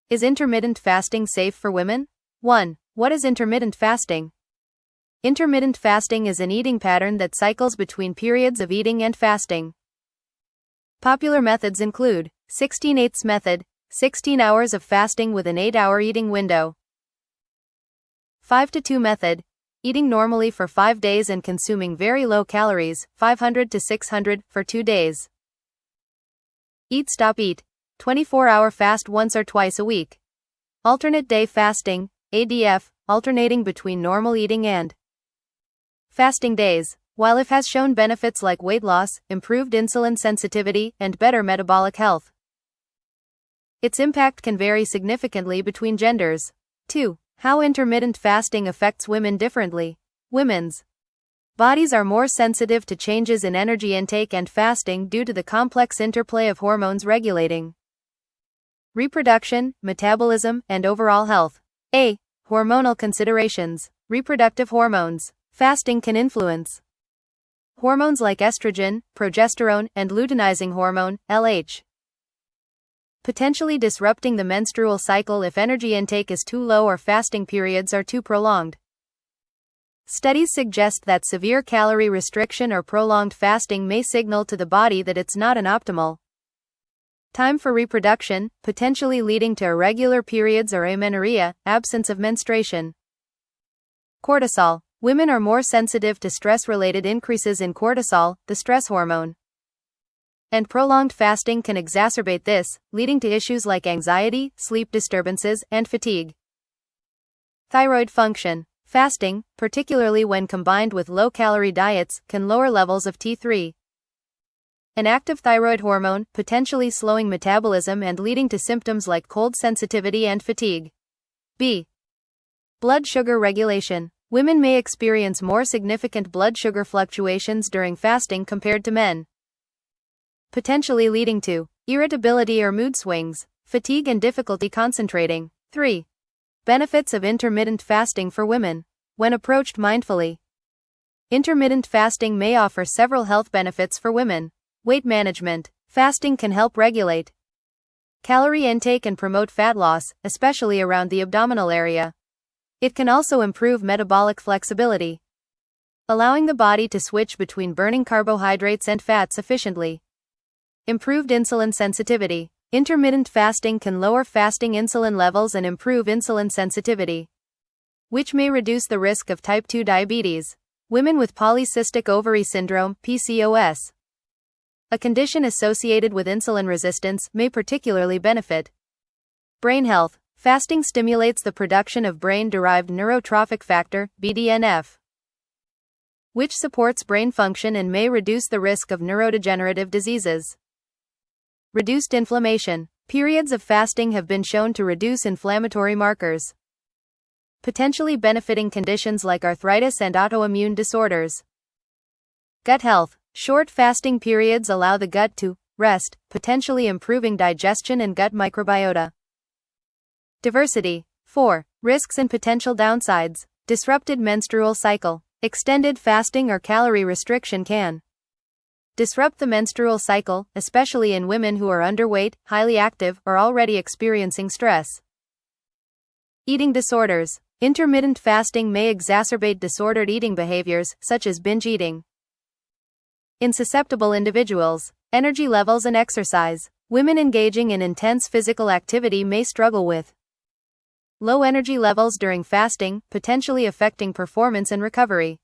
Is intermittent fasting safe for women? 1. What is intermittent fasting? Intermittent fasting is an eating pattern that cycles between periods of eating and fasting. Popular methods include 16/8 method, 16 hours of fasting with an 8-hour eating window. 5-2 method, eating normally for 5 days and consuming very low calories, 500 to 600, for 2 days. Eat Stop Eat, 24-hour fast once or twice a week. Alternate day fasting, ADF, alternating between normal eating and fasting days. While it has shown benefits like weight loss, improved insulin sensitivity, and better metabolic health, its impact can vary significantly between genders. 2. How intermittent fasting affects women differently. Women's bodies are more sensitive to changes in energy intake and fasting due to the complex interplay of hormones regulating reproduction, metabolism, and overall health. A. Hormonal considerations. Reproductive hormones. Fasting can influence hormones like estrogen, progesterone, and luteinizing hormone, LH, potentially disrupting the menstrual cycle if energy intake is too low or fasting periods are too prolonged. Studies suggest that severe calorie restriction or prolonged fasting may signal to the body that it's not an optimal time for reproduction, potentially leading to irregular periods or amenorrhea, absence of menstruation. Cortisol. Women are more sensitive to stress-related increases in cortisol, the stress hormone. And prolonged fasting can exacerbate this, leading to issues like anxiety, sleep disturbances, and fatigue. Thyroid function. Fasting, particularly when combined with low-calorie diets, can lower levels of T3, an active thyroid hormone, potentially slowing metabolism and leading to symptoms like cold sensitivity and fatigue. B. Blood sugar regulation. Women may experience more significant blood sugar fluctuations during fasting compared to men, potentially leading to irritability or mood swings, fatigue, and difficulty concentrating. 3. Benefits of intermittent fasting for women. When approached mindfully, intermittent fasting may offer several health benefits for women. Weight management. Fasting can help regulate calorie intake and promote fat loss, especially around the abdominal area. It can also improve metabolic flexibility, allowing the body to switch between burning carbohydrates and fats efficiently. Improved insulin sensitivity. Intermittent fasting can lower fasting insulin levels and improve insulin sensitivity, which may reduce the risk of type 2 diabetes. Women with polycystic ovary syndrome, PCOS, a condition associated with insulin resistance, may particularly benefit. Brain health. Fasting stimulates the production of brain-derived neurotrophic factor, BDNF, which supports brain function and may reduce the risk of neurodegenerative diseases. Reduced inflammation. Periods of fasting have been shown to reduce inflammatory markers, potentially benefiting conditions like arthritis and autoimmune disorders. Gut health. Short fasting periods allow the gut to rest, potentially improving digestion and gut microbiota. Diversity. 4. Risks and potential downsides. Disrupted menstrual cycle. Extended fasting or calorie restriction can disrupt the menstrual cycle, especially in women who are underweight, highly active, or already experiencing stress. Eating disorders. Intermittent fasting may exacerbate disordered eating behaviors, such as binge eating. In susceptible individuals, energy levels and exercise. Women engaging in intense physical activity may struggle with low energy levels during fasting, potentially affecting performance and recovery.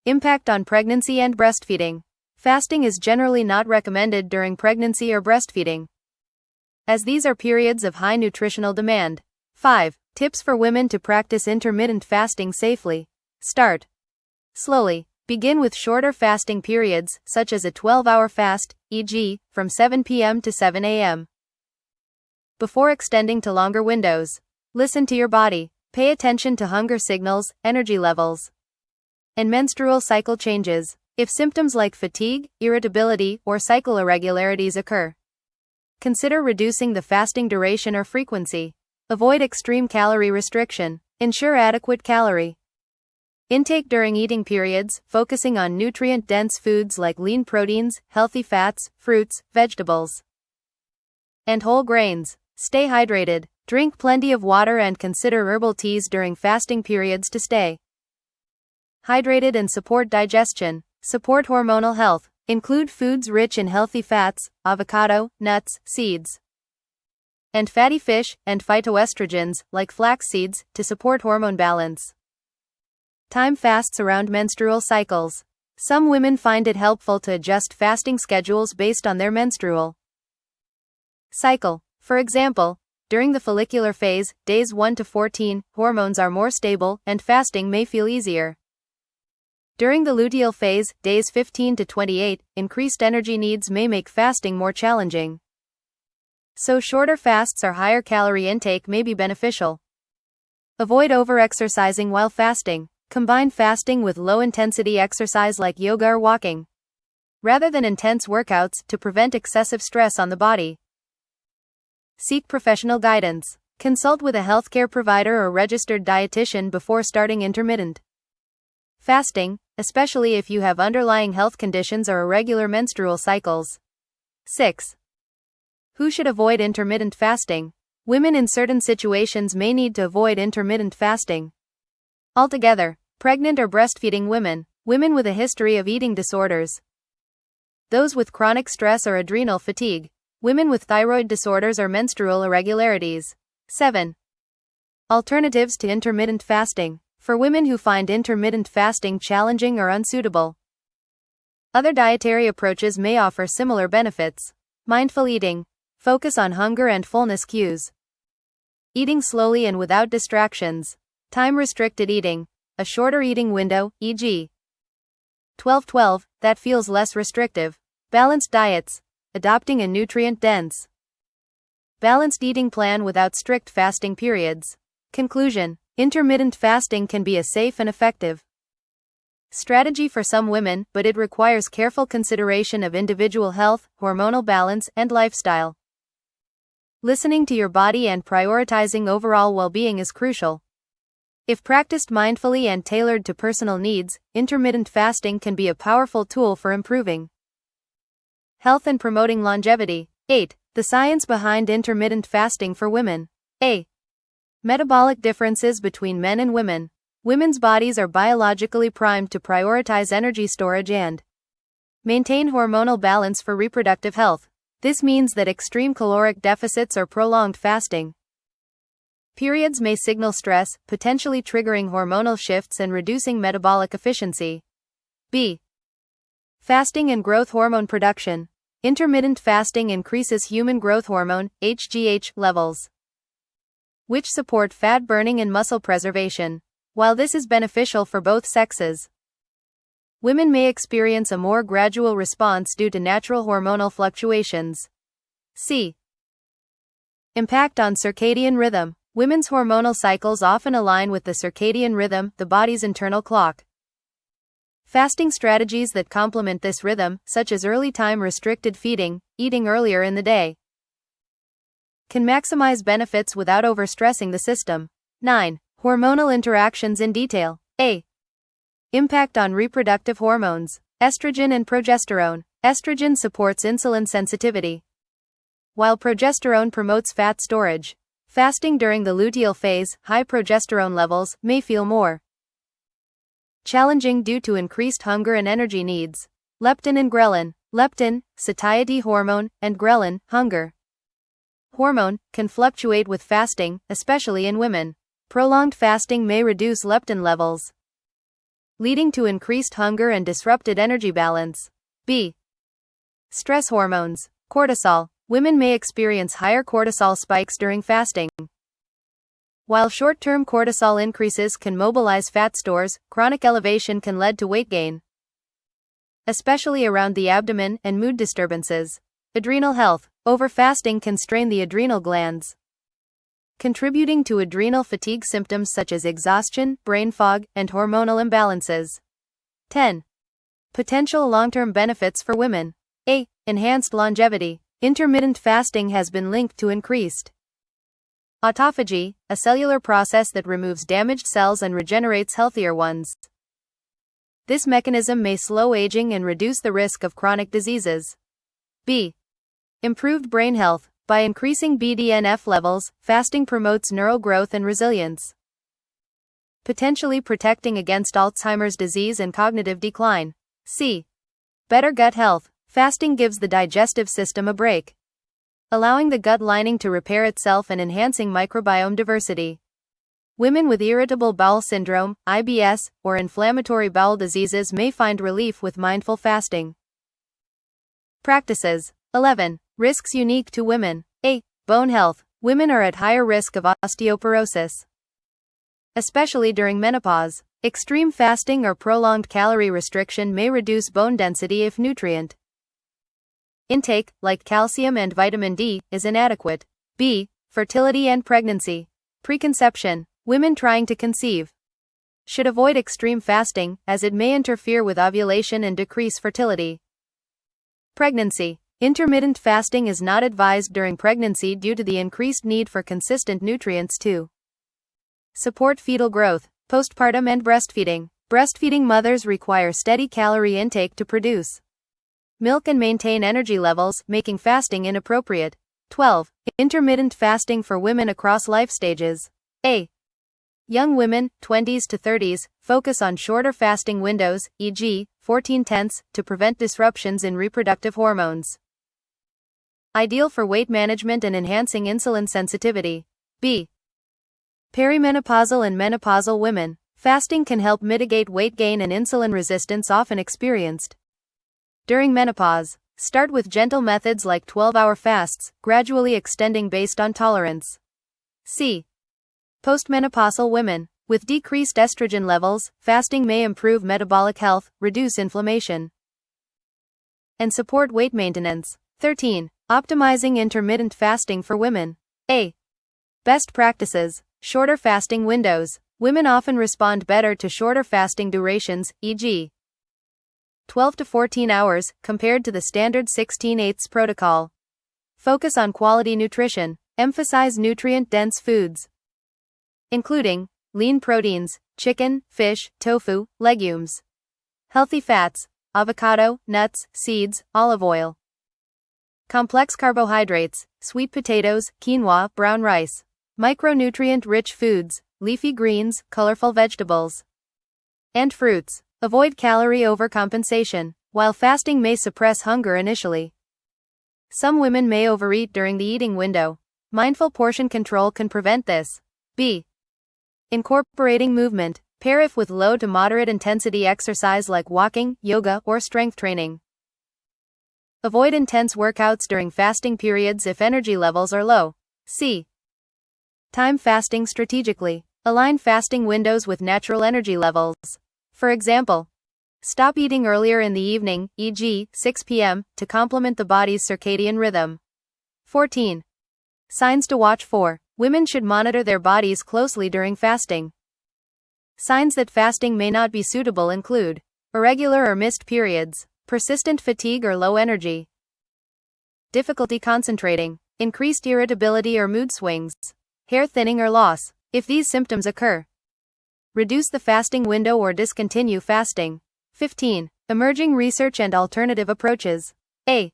Impact on pregnancy and breastfeeding. Fasting is generally not recommended during pregnancy or breastfeeding, as these are periods of high nutritional demand. 5. Tips for women to practice intermittent fasting safely. Start slowly. Begin with shorter fasting periods, such as a 12-hour fast, e.g., from 7 p.m. to 7 a.m., before extending to longer windows. Listen to your body. Pay attention to hunger signals, energy levels, and menstrual cycle changes. If symptoms like fatigue, irritability, or cycle irregularities occur, consider reducing the fasting duration or frequency. Avoid extreme calorie restriction. Ensure adequate calorie intake during eating periods, focusing on nutrient-dense foods like lean proteins, healthy fats, fruits, vegetables, and whole grains. Stay hydrated. Drink plenty of water and consider herbal teas during fasting periods to stay hydrated and support digestion. Support hormonal health. Include foods rich in healthy fats, avocado, nuts, seeds, and fatty fish, and phytoestrogens, like flax seeds, to support hormone balance. Time fasts around menstrual cycles. Some women find it helpful to adjust fasting schedules based on their menstrual cycle. For example, during the follicular phase, days 1 to 14, hormones are more stable, and fasting may feel easier. During the luteal phase, days 15 to 28, increased energy needs may make fasting more challenging. So shorter fasts or higher calorie intake may be beneficial. Avoid overexercising while fasting. Combine fasting with low-intensity exercise like yoga or walking, rather than intense workouts, to prevent excessive stress on the body. Seek professional guidance. Consult with a healthcare provider or registered dietitian before starting intermittent fasting, especially if you have underlying health conditions or irregular menstrual cycles. 6. Who should avoid intermittent fasting? Women in certain situations may need to avoid intermittent fasting altogether. Pregnant or breastfeeding women, women with a history of eating disorders, those with chronic stress or adrenal fatigue, women with thyroid disorders or menstrual irregularities. 7. Alternatives to intermittent fasting. For women who find intermittent fasting challenging or unsuitable, other dietary approaches may offer similar benefits. Mindful eating. Focus on hunger and fullness cues. Eating slowly and without distractions. Time-restricted eating. A shorter eating window, e.g. 12-12, that feels less restrictive. Balanced diets. Adopting a nutrient-dense, balanced eating plan without strict fasting periods. Conclusion. Intermittent fasting can be a safe and effective strategy for some women, but it requires careful consideration of individual health, hormonal balance, and lifestyle. Listening to your body and prioritizing overall well-being is crucial. If practiced mindfully and tailored to personal needs, intermittent fasting can be a powerful tool for improving health and promoting longevity. 8. The science behind intermittent fasting for women. A. Metabolic differences between men and women. Women's bodies are biologically primed to prioritize energy storage and maintain hormonal balance for reproductive health. This means that extreme caloric deficits or prolonged fasting periods may signal stress, potentially triggering hormonal shifts and reducing metabolic efficiency. B. Fasting and growth hormone production. Intermittent fasting increases human growth hormone, HGH, levels, which support fat burning and muscle preservation. While this is beneficial for both sexes, women may experience a more gradual response due to natural hormonal fluctuations. C. Impact on circadian rhythm. Women's hormonal cycles often align with the circadian rhythm, the body's internal clock. Fasting strategies that complement this rhythm, such as early time-restricted feeding, eating earlier in the day, can maximize benefits without overstressing the system. 9. Hormonal interactions in detail. A. Impact on reproductive hormones. Estrogen and progesterone. Estrogen supports insulin sensitivity, while progesterone promotes fat storage. Fasting during the luteal phase, high progesterone levels may feel more challenging due to increased hunger and energy needs. Leptin and ghrelin. Leptin, satiety hormone, and ghrelin, hunger hormone, can fluctuate with fasting, especially in women. Prolonged fasting may reduce leptin levels, leading to increased hunger and disrupted energy balance. B. Stress hormones. Cortisol. Women may experience higher cortisol spikes during fasting. While short-term cortisol increases can mobilize fat stores, chronic elevation can lead to weight gain, especially around the abdomen, and mood disturbances. Adrenal health. Overfasting can strain the adrenal glands, contributing to adrenal fatigue symptoms such as exhaustion, brain fog, and hormonal imbalances. 10. Potential long-term benefits for women. A. Enhanced longevity. Intermittent fasting has been linked to increased autophagy, a cellular process that removes damaged cells and regenerates healthier ones. This mechanism may slow aging and reduce the risk of chronic diseases. B. Improved brain health. By increasing BDNF levels, fasting promotes neural growth and resilience, potentially protecting against Alzheimer's disease and cognitive decline. C. Better gut health. Fasting gives the digestive system a break, allowing the gut lining to repair itself and enhancing microbiome diversity. Women with irritable bowel syndrome, IBS, or inflammatory bowel diseases may find relief with mindful fasting. Practices. 11. Risks unique to women. A. Bone health. Women are at higher risk of osteoporosis, especially during menopause. Extreme fasting or prolonged calorie restriction may reduce bone density if nutrient intake, like calcium and vitamin D, is inadequate. B. Fertility and pregnancy. Preconception. Women trying to conceive should avoid extreme fasting, as it may interfere with ovulation and decrease fertility. Pregnancy. Intermittent fasting is not advised during pregnancy due to the increased need for consistent nutrients to support fetal growth. Postpartum and breastfeeding. Breastfeeding mothers require steady calorie intake to produce milk and maintain energy levels, making fasting inappropriate. 12. Intermittent fasting for women across life stages. A. Young women, 20s to 30s, focus on shorter fasting windows, e.g., 14/10, to prevent disruptions in reproductive hormones. Ideal for weight management and enhancing insulin sensitivity. B. Perimenopausal and menopausal women. Fasting can help mitigate weight gain and insulin resistance often experienced during menopause. Start with gentle methods like 12-hour fasts, gradually extending based on tolerance. C. Postmenopausal women. With decreased estrogen levels, fasting may improve metabolic health, reduce inflammation, and support weight maintenance. 13. Optimizing intermittent fasting for women. A. Best practices. Shorter fasting windows. Women often respond better to shorter fasting durations, e.g., 12 to 14 hours, compared to the standard 16/8 protocol. Focus on quality nutrition. Emphasize nutrient-dense foods, including lean proteins, chicken, fish, tofu, legumes, healthy fats, avocado, nuts, seeds, olive oil, complex carbohydrates, sweet potatoes, quinoa, brown rice, micronutrient-rich foods, leafy greens, colorful vegetables, and fruits. Avoid calorie overcompensation. While fasting may suppress hunger initially, some women may overeat during the eating window. Mindful portion control can prevent this. B. Incorporating movement. Pair it with low to moderate intensity exercise like walking, yoga, or strength training. Avoid intense workouts during fasting periods if energy levels are low. C. Time fasting strategically. Align fasting windows with natural energy levels. For example, stop eating earlier in the evening, e.g., 6 p.m., to complement the body's circadian rhythm. 14. Signs to watch for. Women should monitor their bodies closely during fasting. Signs that fasting may not be suitable include irregular or missed periods, persistent fatigue or low energy, difficulty concentrating, increased irritability or mood swings, hair thinning or loss. If these symptoms occur, reduce the fasting window or discontinue fasting. 15. Emerging research and alternative approaches. A.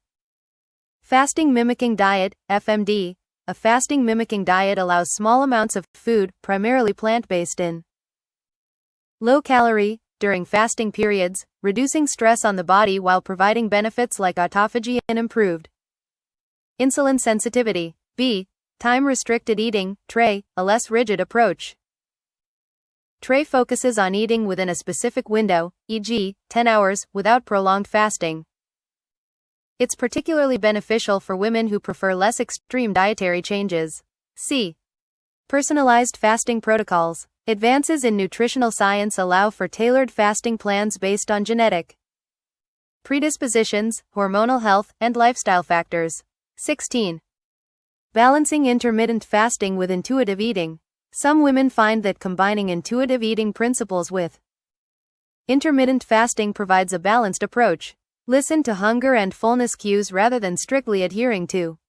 Fasting mimicking diet, FMD. A fasting mimicking diet allows small amounts of food, primarily plant-based, in low calorie during fasting periods, reducing stress on the body while providing benefits like autophagy and improved insulin sensitivity. B. Time-restricted eating, TRE, a less rigid approach. TRE focuses on eating within a specific window, e.g., 10 hours, without prolonged fasting. It's particularly beneficial for women who prefer less extreme dietary changes. C. Personalized fasting protocols. Advances in nutritional science allow for tailored fasting plans based on genetic predispositions, hormonal health, and lifestyle factors. 16. Balancing intermittent fasting with intuitive eating. Some women find that combining intuitive eating principles with intermittent fasting provides a balanced approach. Listen to hunger and fullness cues rather than strictly adhering to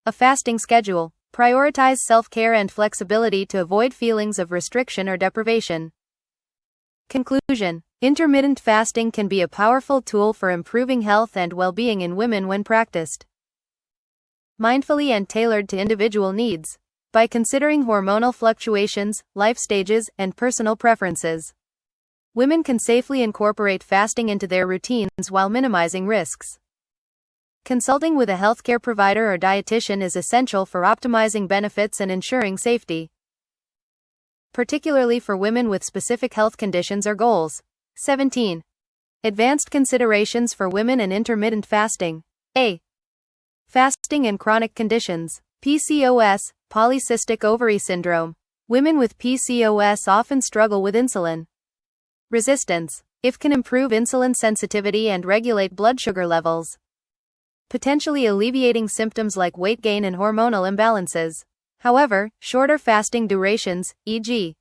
a fasting schedule. Prioritize self-care and flexibility to avoid feelings of restriction or deprivation. Conclusion. Intermittent fasting can be a powerful tool for improving health and well-being in women when practiced mindfully and tailored to individual needs. By considering hormonal fluctuations, life stages, and personal preferences, women can safely incorporate fasting into their routines while minimizing risks. Consulting with a healthcare provider or dietitian is essential for optimizing benefits and ensuring safety, particularly for women with specific health conditions or goals. 17. Advanced considerations for women and intermittent fasting. A. Fasting and chronic conditions. PCOS, polycystic ovary syndrome. Women with PCOS often struggle with insulin resistance. It can improve insulin sensitivity and regulate blood sugar levels, potentially alleviating symptoms like weight gain and hormonal imbalances. However, shorter fasting durations, e.g.,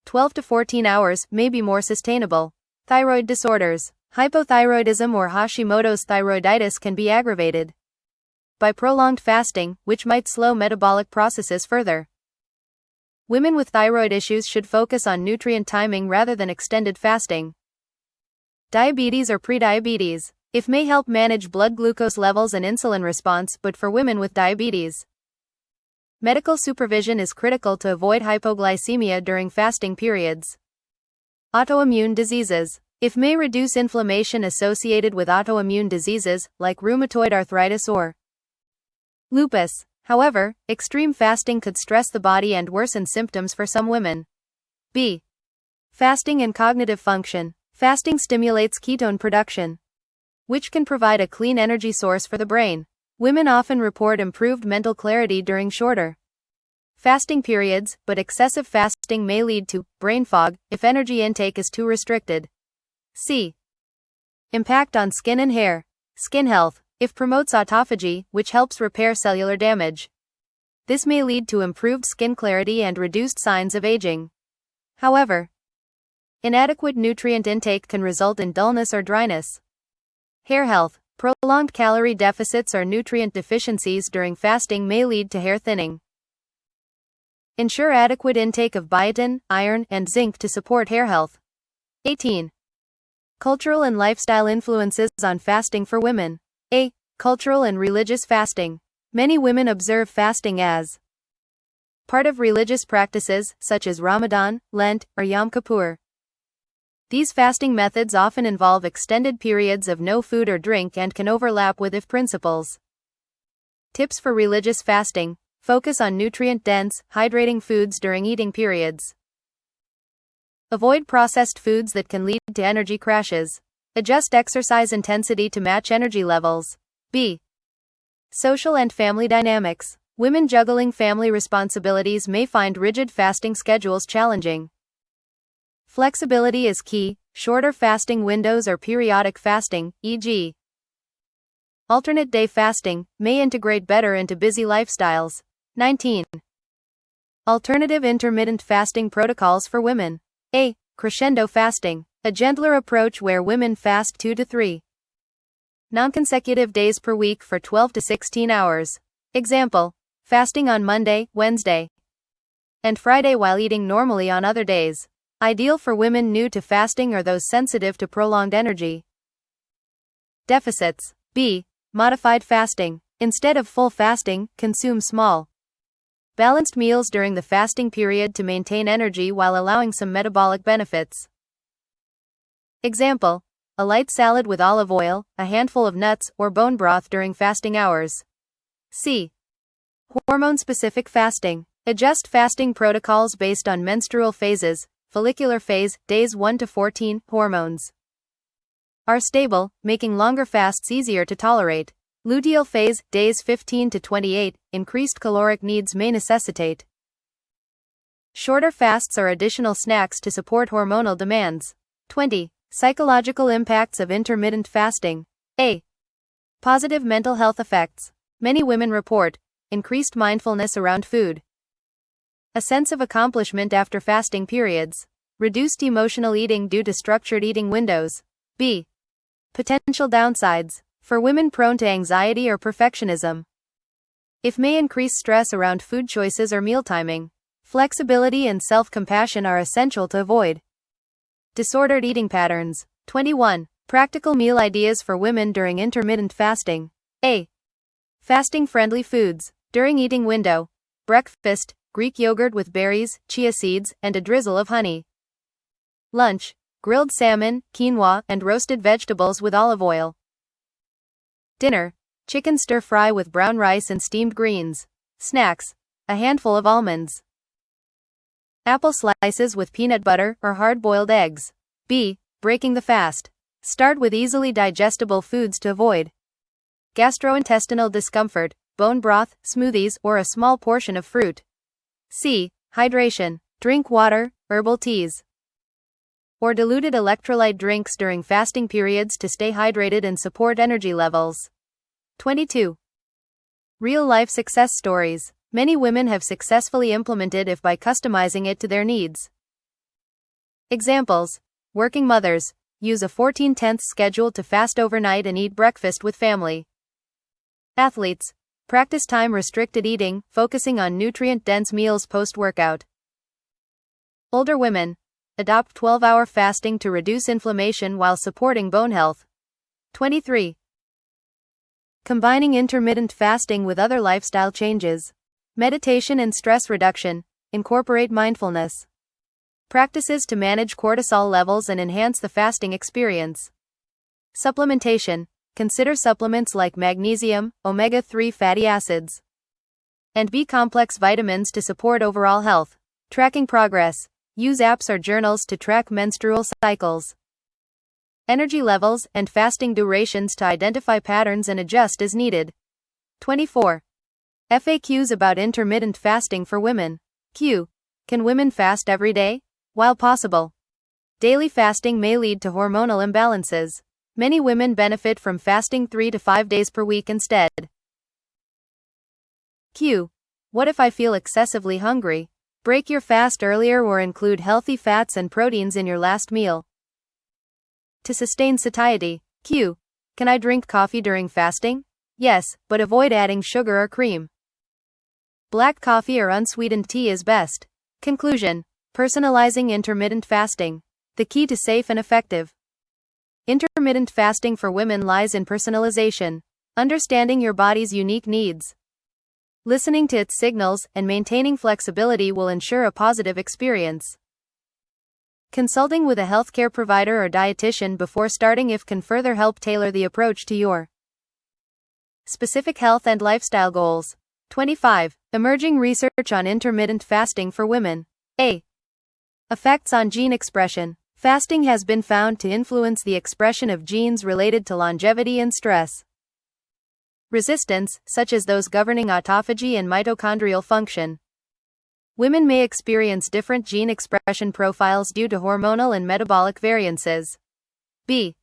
12 to 14 hours, may be more sustainable. Thyroid disorders. Hypothyroidism or Hashimoto's thyroiditis can be aggravated by prolonged fasting, which might slow metabolic processes further. Women with thyroid issues should focus on nutrient timing rather than extended fasting. Diabetes or prediabetes. It may help manage blood glucose levels and insulin response, but for women with diabetes, medical supervision is critical to avoid hypoglycemia during fasting periods. Autoimmune diseases. It may reduce inflammation associated with autoimmune diseases, like rheumatoid arthritis or lupus. However, extreme fasting could stress the body and worsen symptoms for some women. B. Fasting and cognitive function. Fasting stimulates ketone production, which can provide a clean energy source for the brain. Women often report improved mental clarity during shorter fasting periods, but excessive fasting may lead to brain fog if energy intake is too restricted. C. Impact on skin and hair. Skin health. It promotes autophagy, which helps repair cellular damage. This may lead to improved skin clarity and reduced signs of aging. However, inadequate nutrient intake can result in dullness or dryness. Hair health. Prolonged calorie deficits or nutrient deficiencies during fasting may lead to hair thinning. Ensure adequate intake of biotin, iron, and zinc to support hair health. 18. Cultural and lifestyle influences on fasting for women. A. Cultural and religious fasting. Many women observe fasting as part of religious practices, such as Ramadan, Lent, or Yom Kippur. These fasting methods often involve extended periods of no food or drink and can overlap with IF principles. Tips for religious fasting. Focus on nutrient-dense, hydrating foods during eating periods. Avoid processed foods that can lead to energy crashes. Adjust exercise intensity to match energy levels. B. Social and family dynamics. Women juggling family responsibilities may find rigid fasting schedules challenging. Flexibility is key. Shorter fasting windows or periodic fasting, e.g., alternate day fasting, may integrate better into busy lifestyles. 19. Alternative intermittent fasting protocols for women. A. Crescendo fasting. A gentler approach where women fast 2 to 3 non-consecutive days per week for 12 to 16 hours. Example: fasting on Monday, Wednesday, and Friday while eating normally on other days. Ideal for women new to fasting or those sensitive to prolonged energy deficits. B. Modified fasting. Instead of full fasting, consume small, balanced meals during the fasting period to maintain energy while allowing some metabolic benefits. Example: a light salad with olive oil, a handful of nuts, or bone broth during fasting hours. C. Hormone-specific fasting. Adjust fasting protocols based on menstrual phases. Follicular phase, days 1 to 14, hormones are stable, making longer fasts easier to tolerate. Luteal phase, days 15 to 28, increased caloric needs may necessitate shorter fasts or additional snacks to support hormonal demands. 20. Psychological impacts of intermittent fasting. A. Positive mental health effects. Many women report increased mindfulness around food, a sense of accomplishment after fasting periods, reduced emotional eating due to structured eating windows. B. Potential downsides. For women prone to anxiety or perfectionism, it may increase stress around food choices or meal timing. Flexibility and self-compassion are essential to avoid disordered eating patterns. 21. Practical meal ideas for women during intermittent fasting. A. Fasting-friendly foods. During eating window. Breakfast, Greek yogurt with berries, chia seeds, and a drizzle of honey. Lunch, grilled salmon, quinoa, and roasted vegetables with olive oil. Dinner, chicken stir-fry with brown rice and steamed greens. Snacks, a handful of almonds. Apple slices with peanut butter or hard-boiled eggs. B. Breaking the fast. Start with easily digestible foods to avoid gastrointestinal discomfort, bone broth, smoothies, or a small portion of fruit. C. Hydration. Drink water, herbal teas, or diluted electrolyte drinks during fasting periods to stay hydrated and support energy levels. 22. Real-life success stories. Many women have successfully implemented it by customizing it to their needs. Examples. Working mothers use a 14/10 schedule to fast overnight and eat breakfast with family. Athletes practice time-restricted eating, focusing on nutrient-dense meals post-workout. Older women adopt 12-hour fasting to reduce inflammation while supporting bone health. 23. Combining intermittent fasting with other lifestyle changes. Meditation and stress reduction. Incorporate mindfulness practices to manage cortisol levels and enhance the fasting experience. Supplementation. Consider supplements like magnesium, omega-3 fatty acids, and B-complex vitamins to support overall health. Tracking progress. Use apps or journals to track menstrual cycles, energy levels, and fasting durations to identify patterns and adjust as needed. 24. FAQs about intermittent fasting for women. Q. Can women fast every day? While possible, daily fasting may lead to hormonal imbalances. Many women benefit from fasting 3 to 5 days per week instead. Q. What if I feel excessively hungry? Break your fast earlier or include healthy fats and proteins in your last meal. To sustain satiety. Q. Can I drink coffee during fasting? Yes, but avoid adding sugar or cream. Black coffee or unsweetened tea is best. Conclusion. Personalizing intermittent fasting. The key to safe and effective intermittent fasting for women lies in personalization, understanding your body's unique needs, listening to its signals, and maintaining flexibility will ensure a positive experience. Consulting with a healthcare provider or dietitian before starting can further help tailor the approach to your specific health and lifestyle goals. 25. Emerging research on intermittent fasting for women. A. Effects on gene expression. Fasting has been found to influence the expression of genes related to longevity and stress resistance, such as those governing autophagy and mitochondrial function. Women may experience different gene expression profiles due to hormonal and metabolic variances. B.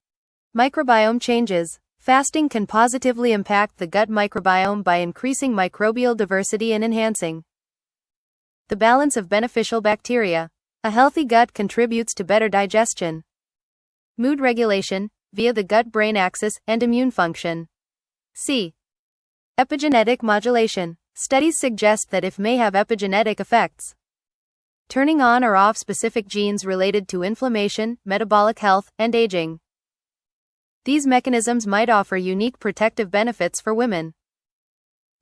Microbiome changes. Fasting can positively impact the gut microbiome by increasing microbial diversity and enhancing the balance of beneficial bacteria. A healthy gut contributes to better digestion, mood regulation, via the gut-brain axis, and immune function. C. Epigenetic modulation. Studies suggest that it may have epigenetic effects, turning on or off specific genes related to inflammation, metabolic health, and aging. These mechanisms might offer unique protective benefits for women,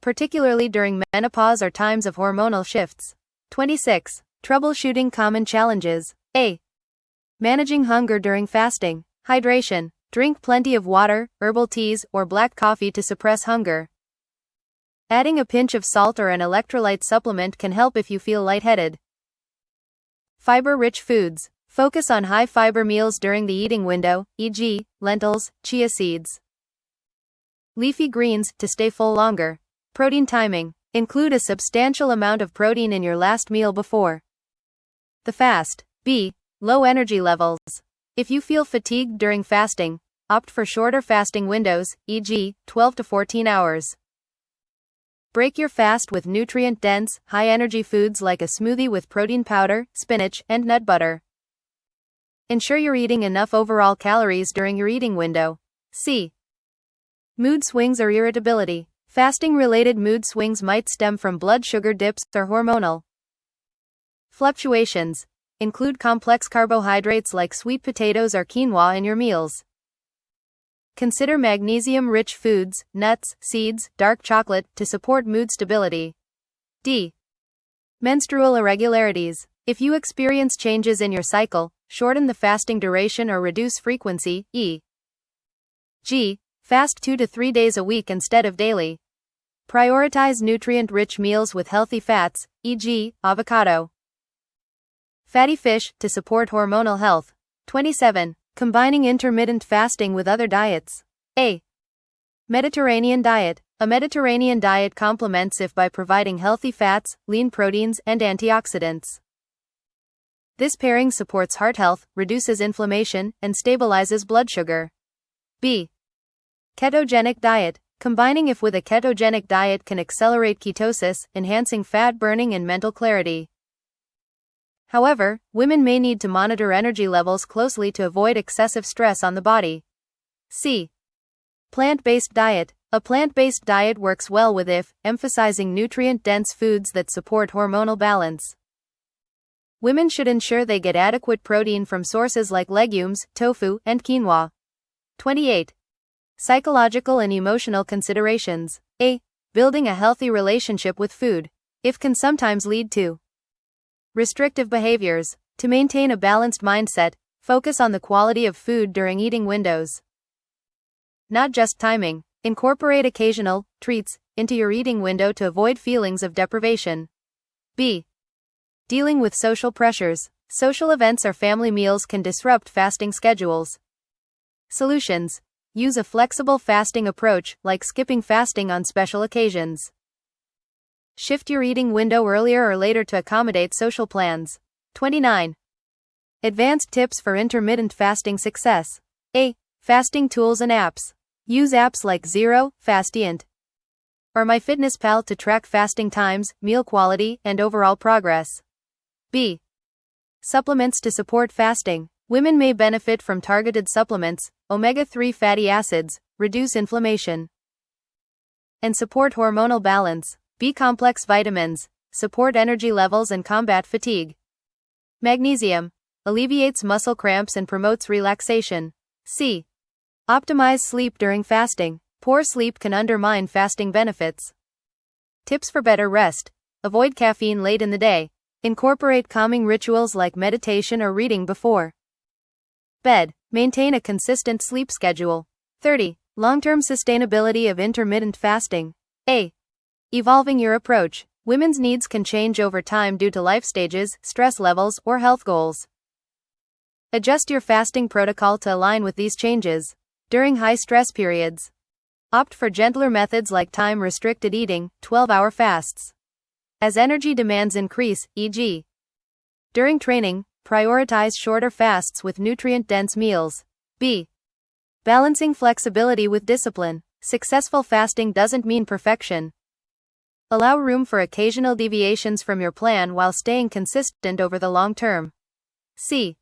particularly during menopause or times of hormonal shifts. 26. Troubleshooting common challenges. A. Managing hunger during fasting. Hydration. Drink plenty of water, herbal teas, or black coffee to suppress hunger. Adding a pinch of salt or an electrolyte supplement can help if you feel lightheaded. Fiber-rich foods. Focus on high-fiber meals during the eating window, e.g., lentils, chia seeds, leafy greens, to stay full longer. Protein timing. Include a substantial amount of protein in your last meal before the fast. B. Low energy levels. If you feel fatigued during fasting, opt for shorter fasting windows, e.g., 12 to 14 hours. Break your fast with nutrient-dense, high-energy foods like a smoothie with protein powder, spinach, and nut butter. Ensure you're eating enough overall calories during your eating window. C. Mood swings or irritability. Fasting-related mood swings might stem from blood sugar dips or hormonal fluctuations. Include complex carbohydrates like sweet potatoes or quinoa in your meals. Consider magnesium-rich foods, nuts, seeds, dark chocolate, to support mood stability. D. Menstrual irregularities. If you experience changes in your cycle, shorten the fasting duration or reduce frequency, e.g., fast 2 to 3 days a week instead of daily. Prioritize nutrient-rich meals with healthy fats, e.g., avocado. Fatty fish, to support hormonal health. 27. Combining intermittent fasting with other diets. A. Mediterranean diet. A Mediterranean diet complements IF by providing healthy fats, lean proteins, and antioxidants. This pairing supports heart health, reduces inflammation, and stabilizes blood sugar. B. Ketogenic diet. Combining IF with a ketogenic diet can accelerate ketosis, enhancing fat burning and mental clarity. However, women may need to monitor energy levels closely to avoid excessive stress on the body. C. Plant-based diet. A plant-based diet works well with IF, emphasizing nutrient-dense foods that support hormonal balance. Women should ensure they get adequate protein from sources like legumes, tofu, and quinoa. 28. Psychological and emotional considerations. A. Building a healthy relationship with food. IF can sometimes lead to restrictive behaviors. To maintain a balanced mindset, focus on the quality of food during eating windows, not just timing. Incorporate occasional treats into your eating window to avoid feelings of deprivation. B. Dealing with social pressures. Social events or family meals can disrupt fasting schedules. Solutions. Use a flexible fasting approach, like skipping fasting on special occasions. Shift your eating window earlier or later to accommodate social plans. 29. Advanced tips for intermittent fasting success. A. Fasting tools and apps. Use apps like Zero, Fastient, or MyFitnessPal to track fasting times, meal quality, and overall progress. B. Supplements to support fasting. Women may benefit from targeted supplements, omega-3 fatty acids, reduce inflammation, and support hormonal balance. B-complex vitamins, support energy levels and combat fatigue. Magnesium, alleviates muscle cramps and promotes relaxation. C. Optimize sleep during fasting. Poor sleep can undermine fasting benefits. Tips for better rest. Avoid caffeine late in the day. Incorporate calming rituals like meditation or reading before bed. Maintain a consistent sleep schedule. 30. Long-term sustainability of intermittent fasting. A. Evolving your approach. Women's needs can change over time due to life stages, stress levels, or health goals. Adjust your fasting protocol to align with these changes. During high-stress periods, opt for gentler methods like time-restricted eating, 12-hour fasts. As energy demands increase, e.g., during training, prioritize shorter fasts with nutrient-dense meals. B. Balancing flexibility with discipline. Successful fasting doesn't mean perfection. Allow room for occasional deviations from your plan while staying consistent over the long term. C.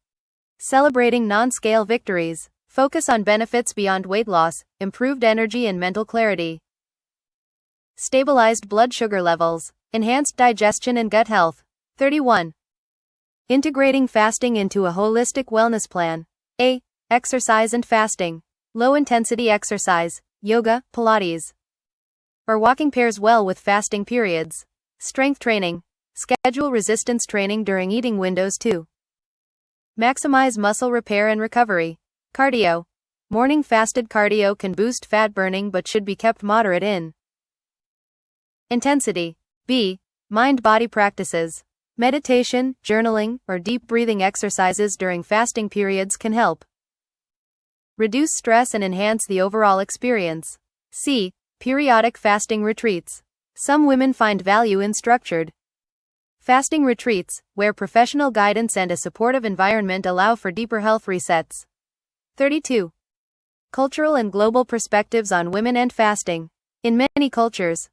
Celebrating non-scale victories. Focus on benefits beyond weight loss, improved energy and mental clarity, stabilized blood sugar levels, enhanced digestion and gut health. 31. Integrating fasting into a holistic wellness plan. A. Exercise and fasting. Low-intensity exercise, yoga, Pilates, or walking pairs well with fasting periods. Strength training. Schedule resistance training during eating windows too. Maximize muscle repair and recovery. Cardio. Morning fasted cardio can boost fat burning but should be kept moderate in intensity. B. Mind-body practices. Meditation, journaling, or deep breathing exercises during fasting periods can help reduce stress and enhance the overall experience. C. Periodic fasting retreats. Some women find value in structured fasting retreats, where professional guidance and a supportive environment allow for deeper health resets. 32. Cultural and global perspectives on women and fasting. In many cultures,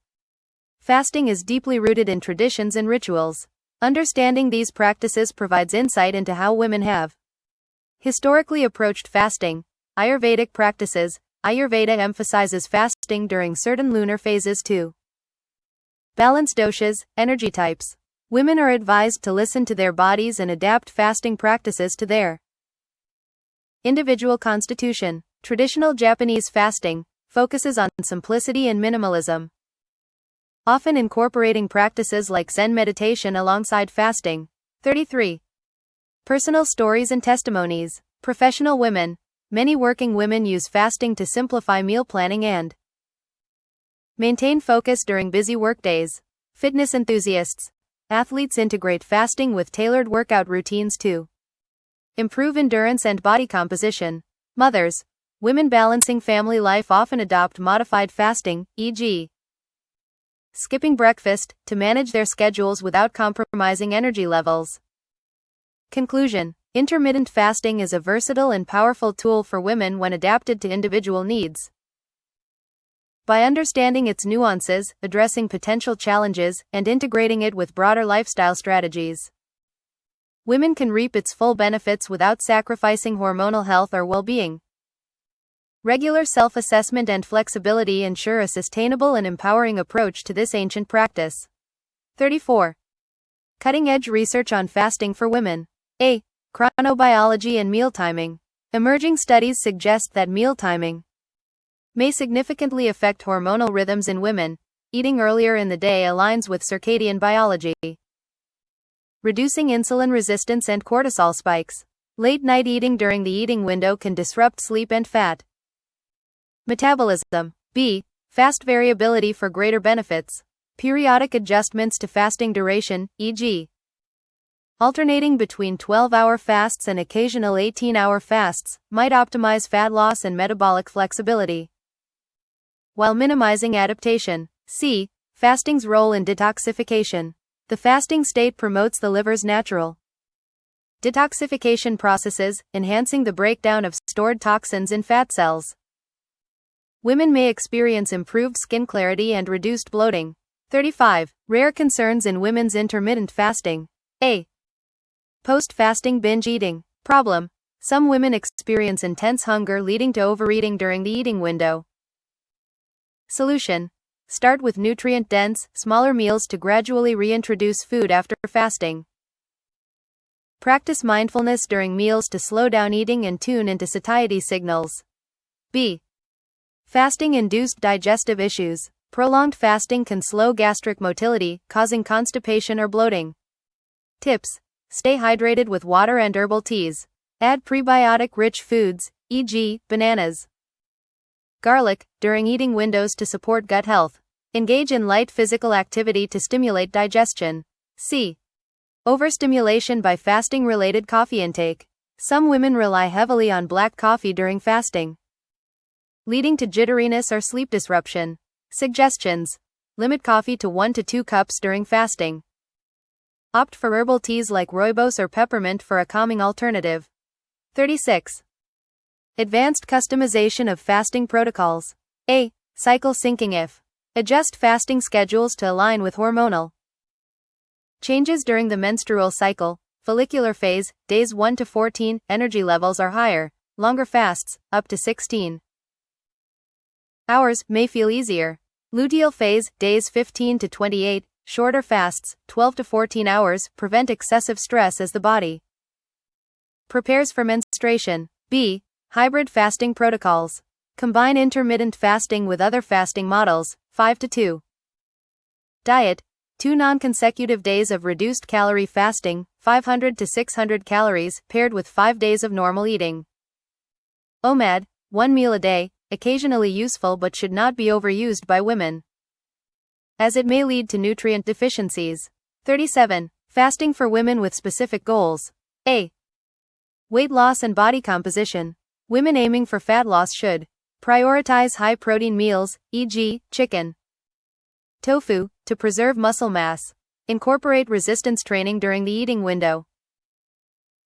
fasting is deeply rooted in traditions and rituals. Understanding these practices provides insight into how women have historically approached fasting. Ayurvedic practices. Ayurveda emphasizes fasting during certain lunar phases too. Balance doshas, energy types. Women are advised to listen to their bodies and adapt fasting practices to their individual constitution. Traditional Japanese fasting focuses on simplicity and minimalism, often incorporating practices like Zen meditation alongside fasting. 33. Personal stories and testimonies. Professional women. Many working women use fasting to simplify meal planning and maintain focus during busy workdays. Fitness enthusiasts. Athletes integrate fasting with tailored workout routines to improve endurance and body composition. Mothers. Women balancing family life often adopt modified fasting, e.g., skipping breakfast, to manage their schedules without compromising energy levels. Conclusion. Intermittent fasting is a versatile and powerful tool for women when adapted to individual needs. By understanding its nuances, addressing potential challenges, and integrating it with broader lifestyle strategies, women can reap its full benefits without sacrificing hormonal health or well-being. Regular self-assessment and flexibility ensure a sustainable and empowering approach to this ancient practice. 34. Cutting-edge research on fasting for women. A. Chronobiology and meal timing. Emerging studies suggest that meal timing may significantly affect hormonal rhythms in women. Eating earlier in the day aligns with circadian biology, reducing insulin resistance and cortisol spikes. Late-night eating during the eating window can disrupt sleep and fat metabolism. B. Fast variability for greater benefits. Periodic adjustments to fasting duration, e.g., alternating between 12-hour fasts and occasional 18-hour fasts, might optimize fat loss and metabolic flexibility, while minimizing adaptation. C. Fasting's role in detoxification. The fasting state promotes the liver's natural detoxification processes, enhancing the breakdown of stored toxins in fat cells. Women may experience improved skin clarity and reduced bloating. 35. Rare concerns in women's intermittent fasting. A. Post-fasting binge eating. Problem. Some women experience intense hunger leading to overeating during the eating window. Solution. Start with nutrient-dense, smaller meals to gradually reintroduce food after fasting. Practice mindfulness during meals to slow down eating and tune into satiety signals. B. Fasting-induced digestive issues. Prolonged fasting can slow gastric motility, causing constipation or bloating. Tips. Stay hydrated with water and herbal teas. Add prebiotic-rich foods, e.g., bananas, garlic, during eating windows to support gut health. Engage in light physical activity to stimulate digestion. C. Overstimulation by fasting-related coffee intake. Some women rely heavily on black coffee during fasting, leading to jitteriness or sleep disruption. Suggestions. Limit coffee to 1 to 2 cups during fasting. Opt for herbal teas like rooibos or peppermint for a calming alternative. 36. Advanced customization of fasting protocols. A. Cycle syncing. If adjust fasting schedules to align with hormonal changes during the menstrual cycle, follicular phase, days 1 to 14, energy levels are higher. Longer fasts, up to 16 hours, may feel easier. Luteal phase, days 15 to 28, shorter fasts, 12 to 14 hours, prevent excessive stress as the body prepares for menstruation. B. Hybrid fasting protocols. Combine intermittent fasting with other fasting models, 5 to 2. Diet. 2 non-consecutive days of reduced calorie fasting, 500 to 600 calories, paired with 5 days of normal eating. OMAD. 1 meal a day, occasionally useful but should not be overused by women, as it may lead to nutrient deficiencies. 37. Fasting for women with specific goals. A. Weight loss and body composition. Women aiming for fat loss should prioritize high-protein meals, e.g., chicken, tofu, to preserve muscle mass. Incorporate resistance training during the eating window.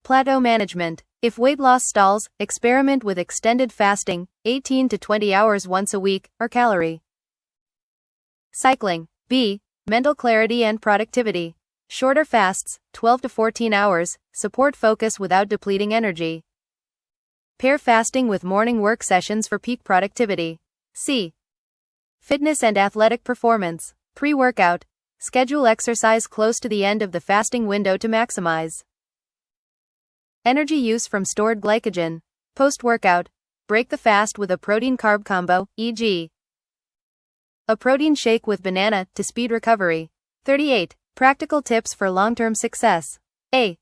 Plateau management. If weight loss stalls, experiment with extended fasting, 18 to 20 hours once a week, or calorie cycling. B. Mental clarity and productivity. Shorter fasts, 12 to 14 hours, support focus without depleting energy. Pair fasting with morning work sessions for peak productivity. C. Fitness and athletic performance. Pre-workout. Schedule exercise close to the end of the fasting window to maximize energy use from stored glycogen. Post-workout. break the fast with a protein-carb combo, e.g. a protein shake with banana to speed recovery. 38. Practical tips for long-term success. A.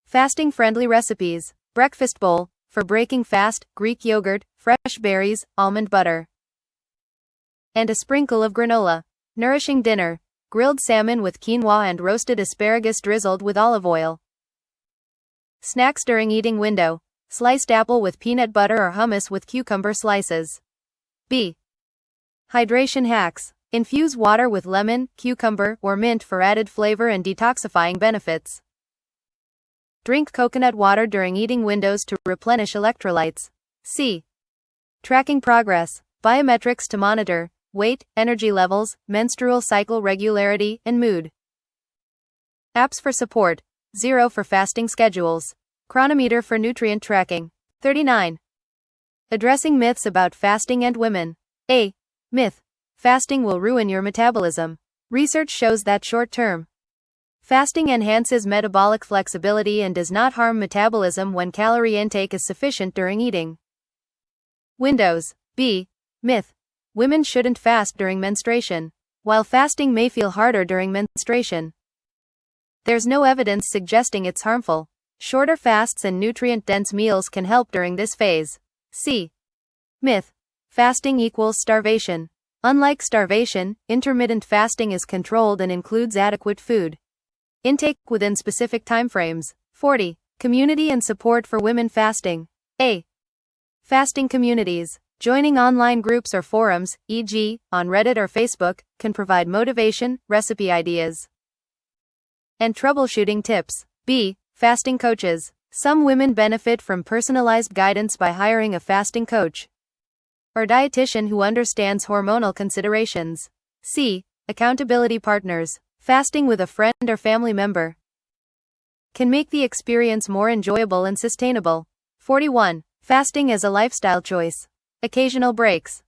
Fasting-friendly recipes. Breakfast bowl, for breaking fast, Greek yogurt, fresh berries, almond butter, and a sprinkle of granola. Nourishing dinner. Grilled salmon with quinoa and roasted asparagus drizzled with olive oil. Snacks during eating window. Sliced apple with peanut butter or hummus with cucumber slices. B. Hydration hacks. Infuse water with lemon, cucumber, or mint for added flavor and detoxifying benefits. Drink coconut water during eating windows to replenish electrolytes. C. Tracking progress. Biometrics to monitor weight, energy levels, menstrual cycle regularity, and mood. Apps for support. Zero for fasting schedules. Chronometer for nutrient tracking. 39. Addressing myths about fasting and women. A. Myth. Fasting will ruin your metabolism. Research shows that short-term fasting enhances metabolic flexibility and does not harm metabolism when calorie intake is sufficient during eating windows. B. Myth. Women shouldn't fast during menstruation. While fasting may feel harder during menstruation, there's no evidence suggesting it's harmful. Shorter fasts and nutrient-dense meals can help during this phase. C. Myth. Fasting equals starvation. Unlike starvation, intermittent fasting is controlled and includes adequate food intake within specific timeframes. 40. Community and support for women fasting. A. Fasting communities. Joining online groups or forums, e.g., on Reddit or Facebook, can provide motivation, recipe ideas, and troubleshooting tips. B. Fasting coaches. Some women benefit from personalized guidance by hiring a fasting coach or dietitian who understands hormonal considerations. C. Accountability partners. Fasting with a friend or family member can make the experience more enjoyable and sustainable. 41. Fasting as a lifestyle choice. Occasional breaks.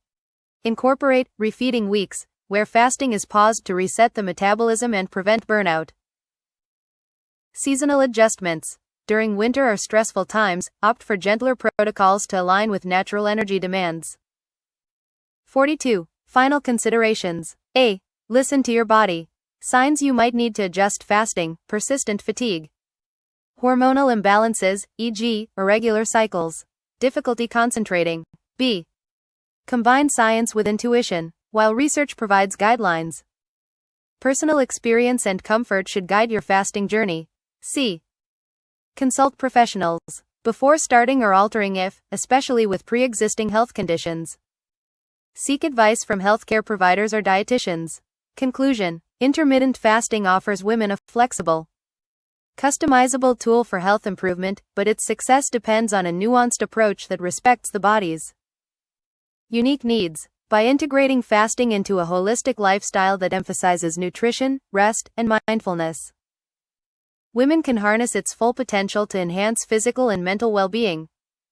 Incorporate refeeding weeks, where fasting is paused to reset the metabolism and prevent burnout. Seasonal adjustments. During winter or stressful times, opt for gentler protocols to align with natural energy demands. 42. Final considerations. A. Listen to your body. Signs you might need to adjust fasting: persistent fatigue, hormonal imbalances, e.g., irregular cycles, difficulty concentrating. B. Combine science with intuition. While research provides guidelines, personal experience and comfort should guide your fasting journey. C. Consult professionals before starting or altering if, especially with pre-existing health conditions. Seek advice from healthcare providers or dietitians. Conclusion. Intermittent fasting offers women a flexible, customizable tool for health improvement, but its success depends on a nuanced approach that respects the body's unique needs. By integrating fasting into a holistic lifestyle that emphasizes nutrition, rest, and mindfulness, women can harness its full potential to enhance physical and mental well-being.